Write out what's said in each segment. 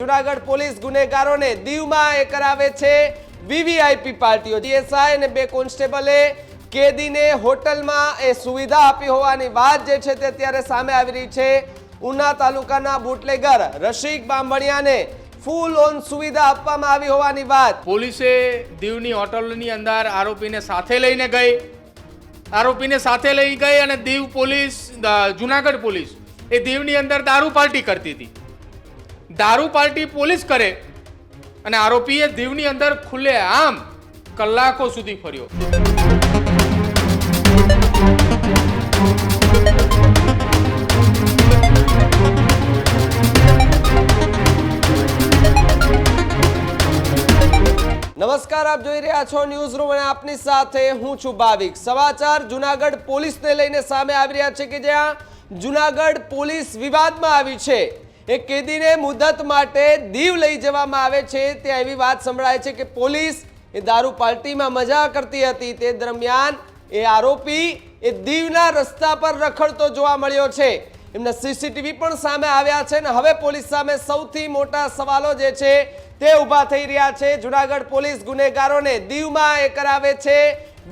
Junagadh police ગુનેગારોને દીવમાં એ કરાવે છે વીવીઆઈપી પાર્ટીઓ। પીએસઆઈ અને 2 કોન્સ્ટેબલે કેદીને હોટલમાં એ સુવિધા આપી હોવાની વાત જે છે તે અત્યારે સામે આવી રહી છે। ઉના તાલુકાના બુટલેગર રશીક બામણિયાને ફૂલ ઓન સુવિધા આપવામાં આવી હોવાની વાત। પોલીસે દીવની હોટલની અંદર આરોપીને સાથે લઈને ગઈ અને દીવ પોલીસ જુનાગઢ પોલીસ એ દીવની અંદર દારૂ પાર્ટી કરતી હતી। દારૂ પાર્ટી પોલીસ કરે અને આરોપીએ દીવની અંદર ખુલ્લે આમ કલાકો સુધી ફર્યો। નમસ્કાર, આપ જોઈ રહ્યા છો ન્યૂઝ રૂમ અને આપની સાથે હું છું ભાવિક। સમાચાર જુનાગઢ પોલીસને લઈને સામે આવી રહ્યા છે કે જ્યાં જુનાગઢ પોલીસ વિવાદમાં આવી છે। એક કેદીને મુદત માટે દીવ લઈ જવામાં આવે છે ત્યાં એવી વાત સંભળાય છે કે પોલીસ એ દારૂ પાર્ટીમાં મજા કરતી હતી તે દરમિયાન એ આરોપી એ દીવના રસ્તા પર રખડતો જોવા મળ્યો છે। એમના સીસીટીવી પણ સામે આવ્યા છે અને હવે પોલીસ સામે સૌથી મોટા સવાલો જે છે તે ઊભા થઈ રહ્યા છે। જુનાગઢ પોલીસ ગુનેગારોને દીવમાં એ કરાવે છે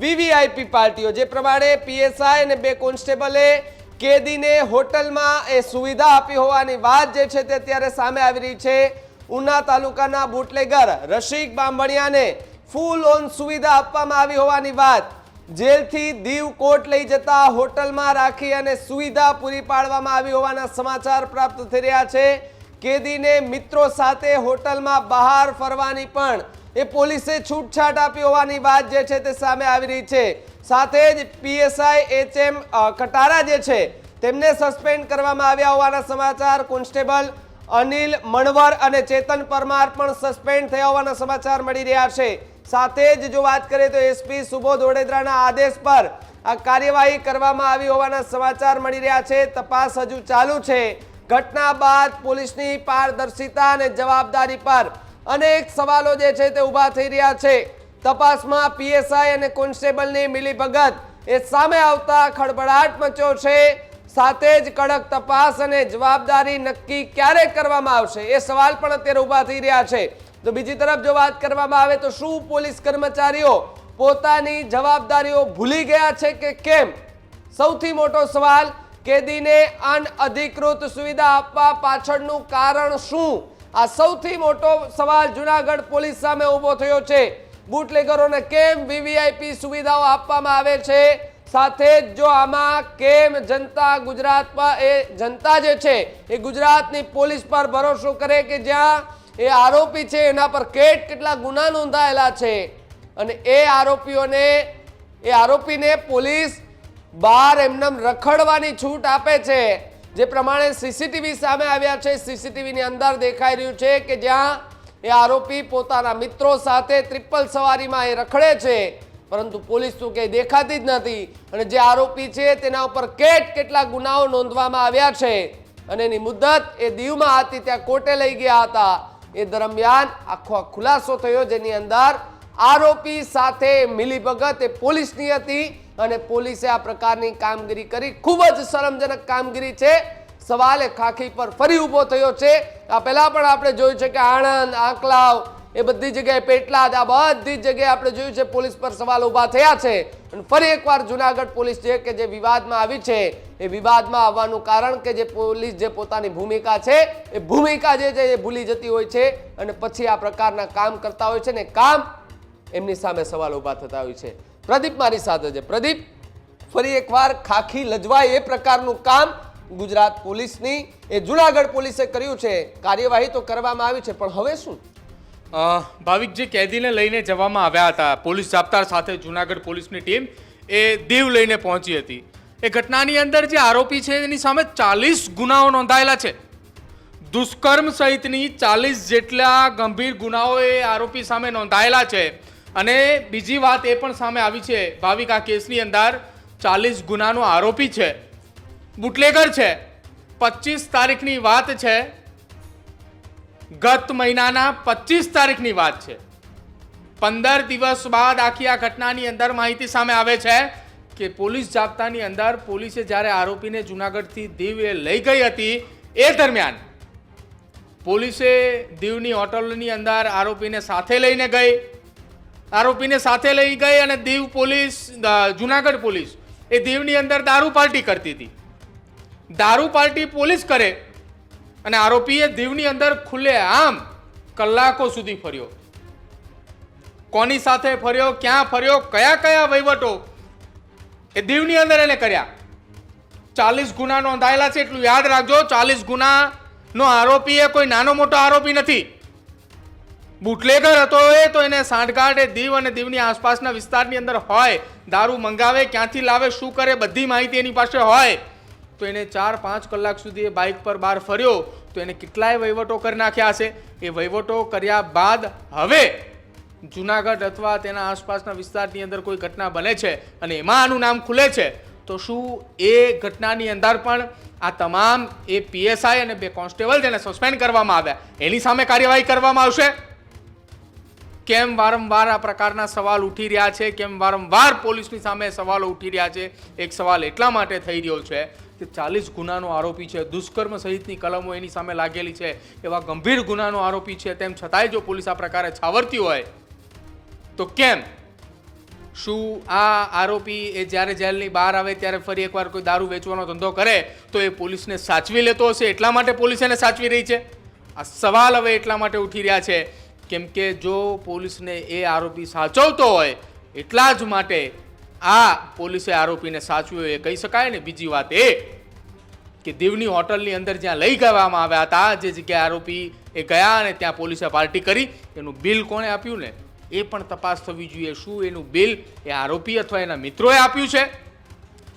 વીવીઆઈપી પાર્ટીઓ। જે પ્રમાણે પીએસઆઈ અને 2 કોન્સ્ટેબલે કેદીને હોટલમાં એ સુવિધા આપી હોવાની વાત જે છે તે અત્યારે સામે આવી રહી છે। ઉના તાલુકાના બુટલેગર રશીક બામણિયાને ફૂલ ઓન સુવિધા આપવામાં આવી હોવાની વાત। જેલથી દીવ કોર્ટ લઈ જતા હોટલમાં રાખી અને સુવિધા પૂરી પાડવામાં આવી હોવાના સમાચાર પ્રાપ્ત થઈ રહ્યા છે। કેદીને મિત્રો સાથે હોટલમાં બહાર ફરવાની પણ એ પોલીસે છૂટછાટ આપી હોવાની વાત જે છે તે સામે આવી રહી છે। સાથે જ પીએસઆઈ એચએમ કટારા જે છે તેમને સસ્પેન્ડ કરવામાં આવ્યા હોવાના સમાચાર। કોન્સ્ટેબલ અનિલ મણવર અને ચેતન પરમાર પણ સસ્પેન્ડ થયા હોવાના સમાચાર મળી રહ્યા છે। સાથે જ જો વાત કરીએ તો એસપી સુબોધ વડોદરાના આદેશ પર આ કાર્યવાહી કરવામાં આવી હોવાના સમાચાર મળી રહ્યા છે। તપાસ હજુ ચાલુ છે। ઘટના બાદ પોલીસની પારદર્શિતા અને જવાબદારી પર અનેક સવાલો જે છે તે ઊભા થઈ રહ્યા છે। તપાસમાં પીએસઆઈ અને કોન્સ્ટેબલની મિલીભગત એ સામે આવતા ખળભળાટ મચ્યો છે। સાથે જ કડક તપાસ અને જવાબદારી નક્કી ક્યારે કરવામાં આવશે એ સવાલ પણ અત્યારે ઊભા થઈ રહ્યા છે। તો બીજી તરફ જો વાત કરવામાં આવે તો શું પોલીસ કર્મચારીઓ પોતાની જવાબદારીઓ ભૂલી ગયા છે કે કેમ? સૌથી મોટો સવાલ, કેદીને અનઅધિકૃત સુવિધા આપવા પાછળનું કારણ શું? આ સૌથી મોટો સવાલ જુનાગઢ પોલીસ સામે ઊભો થયો છે। બુટલેગરોને કેમ વીવીઆઈપી સુવિધાઓ આપવામાં આવે છે? સાથે જ જો આમાં કેમ જનતા ગુજરાતમાં એ જનતા જે છે એ ગુજરાતની પોલીસ પર ભરોસો કરે કે જ્યાં એ આરોપી છે એના પર કેટલા ગુના નોંધાયેલા છે અને એ આરોપીને પોલીસ બહાર એમનેમ રખડવાની છૂટ આપે છે। જે પ્રમાણે સીસીટીવી સામે આવ્યા છે, સીસીટીવીની અંદર દેખાઈ રહ્યું છે કે જ્યાં એ આરોપી પોતાના મિત્રો સાથે ટ્રિપલ સવારીમાં એ રખડે છે, પરંતુ પોલીસ તો ક્યાંય દેખાતી જ નથી અને જે આરોપી છે તેના ઉપર કેટલા ગુનાઓ નોંધવામાં આવ્યા છે અને એની મુદત એ દીવમાં હતી ત્યાં કોર્ટે લઈ ગયા હતા। એ દરમિયાન આખો ખુલાસો થયો જેની અંદર આરોપી સાથે મિલીભગત એ પોલીસની હતી અને પોલીસે આ પ્રકારની કામગીરી કરી। ખૂબ જ શરમજનક કામગીરી છે। સવાલ એ ખાખી પર ફરી ઊભો થયો છે। આ પહેલા પણ આપણે જોયું છે કે આણંદ, આંકલાવ એ બધી જગ્યાએ, પેટલાદ, આ બધી જગ્યાએ આપણે જોયું છે પોલીસ પર સવાલ ઊભા થયા છે અને ફરી એકવાર જુનાગઢ પોલીસ છે કે જે વિવાદમાં આવી છે એ વિવાદમાં આવવાનું કારણ કે જે પોલીસ જે પોતાની ભૂમિકા છે એ ભૂમિકા જે છે એ ભૂલી જતી હોય છે અને પછી આ પ્રકારના કામ કરતા હોય છે ને કામ એમની સામે સવાલ ઊભા થતા હોય છે। પ્રદીપ મારી સાથે છે। પ્રદીપ, ફરી એકવાર ખાખી લજવાય એ પ્રકારનું કામ ગુજરાત પોલીસની એ જુનાગઢ પોલીસે કર્યું છે। કાર્યવાહી તો કરવામાં આવી છે પણ હવે શું? ભાવિક, જે કેદીને લઈને જવામાં આવ્યા હતા પોલીસ જાપ્તા સાથે જુનાગઢ પોલીસની ટીમ એ દીવ લઈને પહોંચી હતી। એ ઘટનાની અંદર જે આરોપી છે એની સામે 40 ગુનાઓ નોંધાયેલા છે। દુષ્કર્મ સહિતની 40 જેટલા ગંભીર ગુનાઓ એ આરોપી સામે નોંધાયેલા છે અને બીજી વાત એ પણ સામે આવી છે ભાવિક, આ કેસની અંદર 40 ગુનાનો આરોપી છે, બુટલેગર છે। 25 તારીખની વાત છે, ગત મહિનાના 25 તારીખની વાત છે। 15 દિવસ બાદ આખી આ ઘટનાની અંદર માહિતી સામે આવે છે કે પોલીસ જાપ્તાની અંદર પોલીસે જ્યારે આરોપીને જૂનાગઢથી દીવ લઈ ગઈ હતી એ દરમિયાન પોલીસે દીવની હોટલની અંદર આરોપીને સાથે લઈને ગઈ અને દીવ પોલીસ જુનાગઢ પોલીસ એ દીવની અંદર દારૂ પાર્ટી કરતી હતી. દારૂ પાર્ટી પોલીસ કરે અને આરોપીએ દીવની અંદર ખુલ્લેઆમ કલાકો સુધી ફર્યો. કોની સાથે ફર્યો, ક્યાં ફર્યો, કયા કયા વહીવટો એ દીવની અંદર એને કર્યા. 40 ગુના નોંધાયેલા છે, એટલું યાદ રાખજો. 40 ગુનાનો આરોપી એ કોઈ નાનો મોટો આરોપી નથી. બુટલેગર હતો એ તો એને સાંઠગાંઠ એ દીવ અને દીવની આસપાસના વિસ્તારની અંદર હોય, દારૂ મંગાવે, ક્યાંથી લાવે, શું કરે, બધી માહિતી એની પાસે હોય. તો એને 4-5 કલાક સુધી એ બાઇક પર બહાર ફર્યો તો એને કેટલાય વહીવટો કરી નાખ્યા હશે. એ વહીવટો કર્યા બાદ હવે જુનાગઢ અથવા તેના આસપાસના વિસ્તારની અંદર કોઈ ઘટના બને છે અને એમાં આનું નામ ખુલે છે, તો શું એ ઘટનાની અંદર પણ આ તમામ એ પીએસઆઈ અને 2 કોન્સ્ટેબલ જેને સસ્પેન્ડ કરવામાં આવ્યા એની સામે કાર્યવાહી કરવામાં આવશે? કેમ વારંવાર આ પ્રકારના સવાલ ઉઠી રહ્યા છે? કેમ વારંવાર પોલીસની સામે સવાલો ઉઠી રહ્યા છે? એક સવાલ એટલા માટે થઈ રહ્યો છે કે 40 ગુનાનો આરોપી છે, દુષ્કર્મ સહિતની કલમો એની સામે લાગેલી છે, એવા ગંભીર ગુનાનો આરોપી છે, તેમ છતાંય જો પોલીસ આ પ્રકારે છાવરતી હોય તો કેમ? શું આ આરોપી એ જ્યારે જેલની બહાર આવે ત્યારે ફરી એકવાર કોઈ દારૂ વેચવાનો ધંધો કરે તો એ પોલીસને સાચવી લેતો હશે, એટલા માટે પોલીસ એને સાચવી રહી છે? આ સવાલ હવે એટલા માટે ઉઠી રહ્યા છે કેમ કે જો પોલીસને એ આરોપી સાચવતો હોય એટલા જ માટે આ પોલીસે આરોપીને સાચવ્યો એ કહી શકાય ને. બીજી વાત એ કે દીવની હોટલની અંદર જ્યાં લઈ જવામાં આવ્યા હતા, જે જગ્યાએ આરોપી એ ગયા અને ત્યાં પોલીસે પાર્ટી કરી, એનું બિલ કોણે આપ્યું ને એ પણ તપાસ થવી જોઈએ. શું એનું બિલ એ આરોપી અથવા એના મિત્રોએ આપ્યું છે?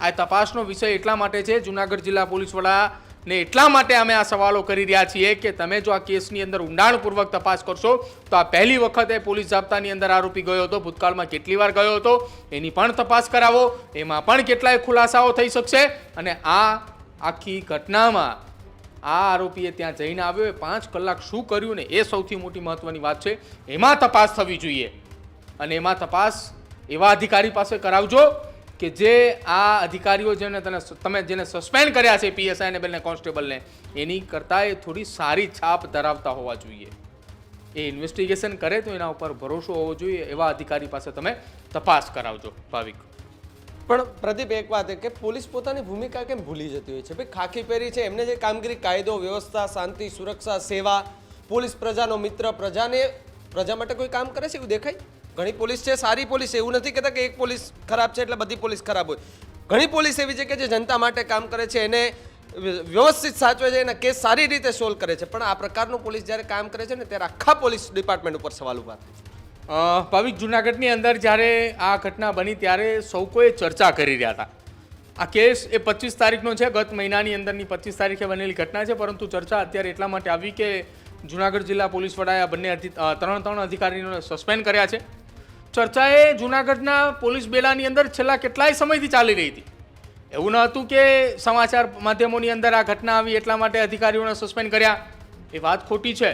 આ તપાસનો વિષય એટલા માટે છે, જુનાગઢ જિલ્લા પોલીસ વડાને એટલા માટે અમે આ સવાલો કરી રહ્યા છીએ કે તમે જો આ કેસની અંદર ઊંડાણપૂર્વક તપાસ કરશો તો આ પહેલી વખત એ પોલીસ જાપ્તાની અંદર આરોપી ગયો હતો, ભૂતકાળમાં કેટલી વાર ગયો હતો એની પણ તપાસ કરાવો, એમાં પણ કેટલાય ખુલાસાઓ થઈ શકશે. અને આ આખી ઘટનામાં આ આરોપીએ ત્યાં જઈને આવ્યો એ 5 કલાક શું કર્યું ને એ સૌથી મોટી મહત્વની વાત છે. એમાં તપાસ થવી જોઈએ અને એમાં તપાસ એવા અધિકારી પાસે કરાવજો કે જે આ અધિકારીઓ તમે જેને સસ્પેન્ડ કર્યા છે, પીએસઆઈ ને 2 કોન્સ્ટેબલને, એની કરતાં એ થોડી સારી છાપ ધરાવતા હોવા જોઈએ. એ ઇન્વેસ્ટિગેશન કરે તો એના ઉપર ભરોસો હોવો જોઈએ. એવા અધિકારી પાસે તમે તપાસ કરાવજો. ભાવિક પણ પ્રદીપ, એક વાત કે પોલીસ પોતાની ભૂમિકા કેમ ભૂલી જતી હોય છે? ભાઈ ખાખી પહેરી છે, એમને જે કામગીરી, કાયદો, વ્યવસ્થા, શાંતિ, સુરક્ષા, સેવા, પોલીસ પ્રજાનો મિત્ર, પ્રજા માટે કોઈ કામ કરે છે એવું દેખાય? ઘણી પોલીસ છે સારી પોલીસ, એવું નથી કહેતા કે એક પોલીસ ખરાબ છે એટલે બધી પોલીસ ખરાબ હોય. ઘણી પોલીસ એવી છે કે જે જનતા માટે કામ કરે છે, એને વ્યવસ્થિત સાચવે છે, એના કેસ સારી રીતે સોલ્વ કરે છે. પણ આ પ્રકારનું પોલીસ જ્યારે કામ કરે છે ને ત્યારે આખા પોલીસ ડિપાર્ટમેન્ટ ઉપર સવાલ ઉભા થાય છે. ભાવિક, જુનાગઢની અંદર જ્યારે આ ઘટના બની ત્યારે સૌ કોઈ ચર્ચા કરી રહ્યા હતા. આ કેસ એ 25 તારીખનો છે, ગત મહિનાની અંદરની 25 તારીખે બનેલી ઘટના છે, પરંતુ ચર્ચા અત્યારે એટલા માટે આવી કે જુનાગઢ જિલ્લા પોલીસ વડાએ આ 3 અધિકારીઓને સસ્પેન્ડ કર્યા છે. ચર્ચા એ જુનાગઢના પોલીસ બેડાની અંદર છેલ્લા કેટલાય સમયથી ચાલી રહી હતી. એવું ન હતું કે સમાચાર માધ્યમોની અંદર આ ઘટના આવી એટલા માટે અધિકારીઓને સસ્પેન્ડ કર્યા, એ વાત ખોટી છે.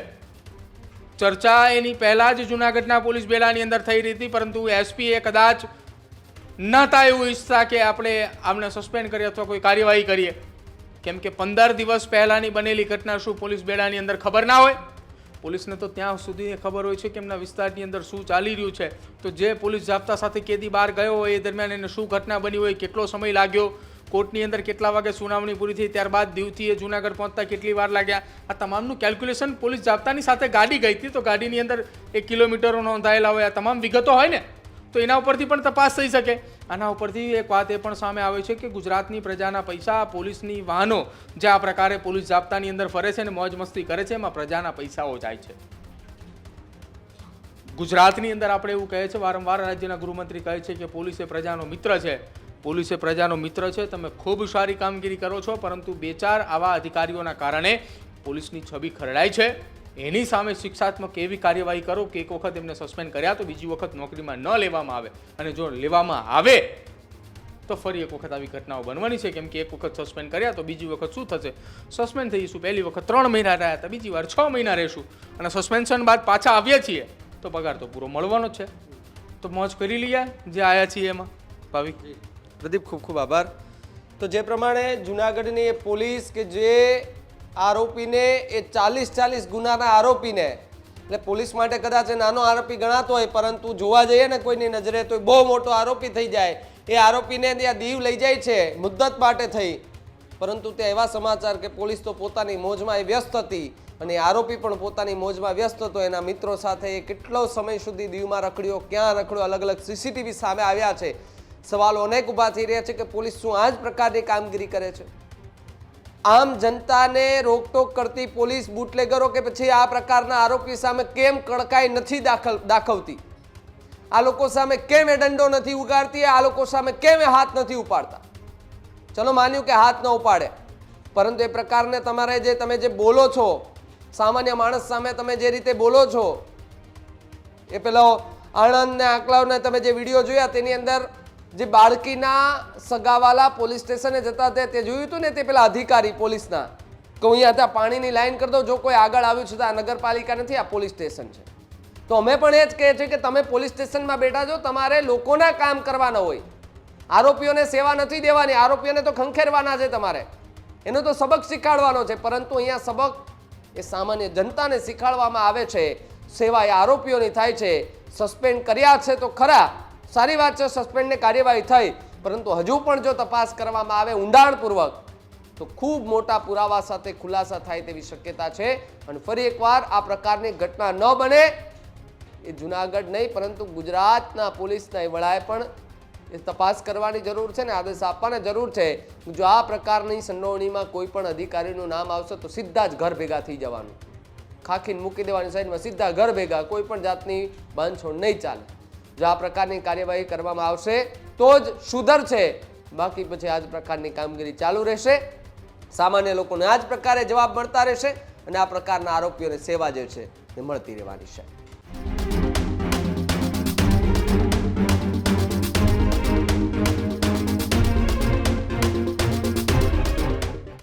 ચર્ચા એની પહેલા જ જુનાગઢના પોલીસ બેડાની અંદર થઈ રહી હતી, પરંતુ એસપી એ કદાચ નહોતા એવું ઈચ્છતા કે આપણે આમને સસ્પેન્ડ કરીએ અથવા કોઈ કાર્યવાહી કરીએ, કેમ કે 15 દિવસ પહેલાની બનેલી ઘટના શું પોલીસ બેડાની અંદર ખબર ના હોય? પોલીસને તો ત્યાં સુધી ખબર હોય છે કે એમના વિસ્તારની અંદર શું ચાલી રહ્યું છે. તો જે પોલીસ જાપ્તા સાથે કેદી બહાર ગયો હોય એ દરમિયાન એને શું ઘટના બની હોય, કેટલો સમય લાગ્યો, કોર્ટની અંદર કેટલા વાગે સુનાવણી પૂરી થઈ, ત્યારબાદ દીવથી એ જુનાગઢ પહોંચતા કેટલી વાર લાગ્યા, આ તમામનું કેલ્ક્યુલેશન પોલીસ જાપ્તાની સાથે ગાડી ગઈ હતી તો ગાડીની અંદર 1 કિલોમીટરો નોંધાયેલા હોય, આ તમામ વિગતો હોય ને, તો એના ઉપરથી પણ તપાસ થઈ શકે. આના ઉપરથી એક વાત એ પણ સામે આવે છે કે ગુજરાતની પ્રજાના પૈસા, પોલીસની વાહનો જે આ પ્રકારે પોલીસ જાપ્તાની અંદર ફરે છે ને મોજ મસ્તી કરે છે, એમાં પ્રજાના પૈસાઓ જાય છે. ગુજરાતની અંદર આપણે એવું કહે છે, વારંવાર રાજ્યના ગૃહમંત્રી કહે છે કે પોલીસ એ પ્રજાનો મિત્ર છે, પોલીસ એ પ્રજાનો મિત્ર છે, તમે ખૂબ સારી કામગીરી કરો છો, પરંતુ 2-4 આવા અધિકારીઓના કારણે પોલીસની છબી ખરડાય છે. એની સામે શિક્ષાત્મક એવી કાર્યવાહી કરો કે એક વખત એમને સસ્પેન્ડ કર્યા તો બીજી વખત નોકરીમાં ન લેવામાં આવે, અને જો લેવામાં આવે તો ફરી એક વખત આવી ઘટનાઓ બનવાની છે. કેમ કે એક વખત સસ્પેન્ડ કર્યા તો બીજી વખત શું થશે? સસ્પેન્ડ થઈશું, પહેલી વખત 3 મહિના રહ્યા હતા, બીજી વાર 6 મહિના રહેશું, અને સસ્પેન્શન બાદ પાછા આવ્યા છીએ તો પગાર તો પૂરો મળવાનો જ છે. તો મોજ કરી લઈએ જે આવ્યા છીએ એમાં. ભાવિક, પ્રદીપ, ખૂબ ખૂબ આભાર. તો જે પ્રમાણે જુનાગઢની પોલીસ કે જે આરોપીને, એ 40 ગુનાના આરોપીને, એટલે પોલીસ માટે કદાચ એ નાનો આરોપી ગણાતો હોય, પરંતુ જોવા જઈએ ને કોઈની નજરે તો બહુ મોટો આરોપી થઈ જાય. એ આરોપીને ત્યાં દીવ લઈ જાય છે મુદ્દત માટે થઈ, પરંતુ ત્યાં એવા સમાચાર કે પોલીસ તો પોતાની મોજમાં એ વ્યસ્ત હતી અને આરોપી પણ પોતાની મોજમાં વ્યસ્ત હતો. એના મિત્રો સાથે એ કેટલો સમય સુધી દીવમાં રખડ્યો, ક્યાં રખડ્યો, અલગ અલગ સીસીટીવી સામે આવ્યા છે. સવાલો અનેક ઊભા થઈ રહ્યા છે કે પોલીસ શું આ જ પ્રકારની કામગીરી કરે છે? આમ જનતાને રોકટોક કરતી પોલીસ બુટલેગરો કે પછી આ પ્રકારના આરોપી સામે કેમ કડકાઈ નથી દાખવતી? આ લોકો સામે કેમ એ દંડો નથી ઉગાડતી? આ લોકો સામે કેમ એ હાથ નથી ઉપાડતા? ચલો માન્યું કે હાથ ન ઉપાડે, પરંતુ એ પ્રકારને તમે જે બોલો છો, સામાન્ય માણસ સામે તમે જે રીતે બોલો છો, એ પેલો આણંદ ને આંકલાવને તમે જે વિડીયો જોયા તેની અંદર જે બાળકીના સગાવાલા પોલીસ સ્ટેશને જતા હતા તે જોયું હતું ને, તે પેલા અધિકારી પોલીસના કે અહીંયા હતા પાણીની લાઈન કરી દો, જો કોઈ આગળ આવ્યું છે તો આ નગરપાલિકા નથી, આ પોલીસ સ્ટેશન છે. તો અમે પણ એ જ કહીએ છીએ કે તમે પોલીસ સ્ટેશનમાં બેઠા છો, તમારે લોકોના કામ કરવાના હોય, આરોપીઓને સેવા નથી દેવાની, આરોપીઓને તો ખંખેરવાના છે, તમારે એનો તો સબક શીખવાડવાનો છે. પરંતુ અહીંયા સબક એ સામાન્ય જનતાને શીખવાડવામાં આવે છે, સેવા એ આરોપીઓની થાય છે. સસ્પેન્ડ કર્યા છે તો ખરા, સારી વાત છે, સસ્પેન્ડની કાર્યવાહી થઈ, પરંતુ હજુ પણ જો તપાસ કરવામાં આવે ઊંડાણપૂર્વક તો ખૂબ મોટા પુરાવા સાથે ખુલાસા થાય તેવી શક્યતા છે. અને ફરી એકવાર આ પ્રકારની ઘટના ન બને, એ જુનાગઢ નહીં પરંતુ ગુજરાતના પોલીસના એ વડાએ પણ એ તપાસ કરવાની જરૂર છે ને આદેશ આપવાની જરૂર છે. જો આ પ્રકારની સંડોવણીમાં કોઈ પણ અધિકારીનું નામ આવશે તો સીધા જ ઘર ભેગા થઈ જવાનું, ખાખીને મૂકી દેવાની સાઈડમાં, સીધા ઘર ભેગા, કોઈ પણ જાતની બાંધછોડ નહીં ચાલે. જો આ પ્રકારની કાર્યવાહી કરવામાં આવશે તો જ સુધરશે, બાકી પછી આ જ પ્રકારની કામગીરી ચાલુ રહેશે. સામાન્ય લોકોને આ જ પ્રકારે જવાબ મળતા રહેશે અને આ પ્રકારના આરોપીઓને સેવા જે છે એ મળતી રહેવાની છે.